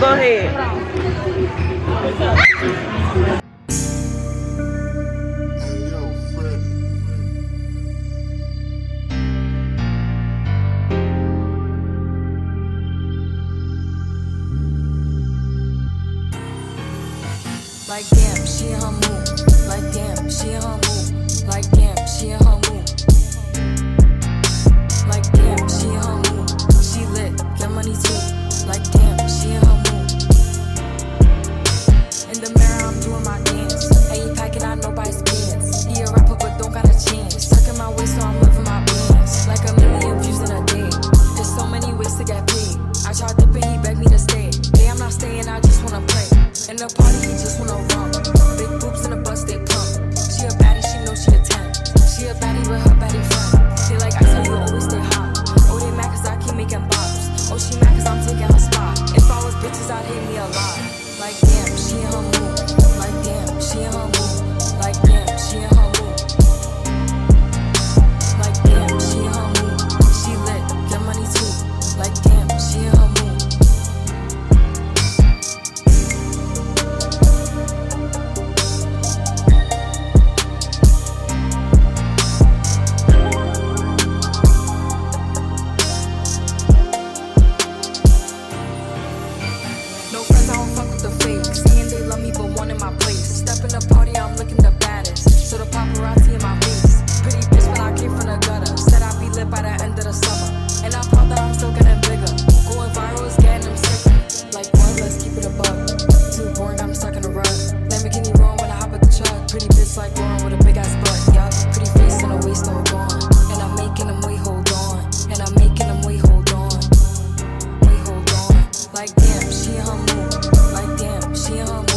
Go ahead. Like damn, she in her mood. Like damn, she in her mood. Like damn, she in her mood. Like damn, she in her mood. She lit, get money too. Like damn, she in her mood. In the mirror, I'm doing my dance. Ain't packing out nobody's pants. He a rapper, but don't got a chance. Sucking my waist, so I'm living my bands. Like a million views in a day. There's so many ways to get paid. I tried dipping, he begged me to stay. Hey, I'm not staying, I just wanna play. In the party, he just wanna run. Big boobs in the bus, they plump. She a baddie, she know she a 10. She a baddie with her baddie friend. They like, I tell you, always stay hot. Oh, they mad cause I keep making bops. Oh, she mad cause I'm taking her spot. If I was bitches, I'd hate me a lot. Like damn, she in her mood. Like damn, she in her mood. Like damn, she in her mood. Like damn, she in her mood. She lit, get money too. Like damn, she in her mood. No friends, I don't fuck with the fakes. Saying they love me, but one in my place. Step in the party, I'm looking the baddest. So the paparazzi in my face. Pretty bitch, but I came from the gutter. Said I'd be lit by the end of the summer. And I'm proud that I'm still getting bigger. Going viral is getting them sicker. Like one, let's keep it a buck. Too boring, I'm stuck in a rut. Let me get me wrong when I hop at the truck. Pretty bitch like Lauren with a big ass butt. Yup, pretty face and a waist all gone. And I'm making them wait, hold on. And I'm making them wait, hold on. Wait, hold on. Like damn, she in her mood. Like damn, she in her mood.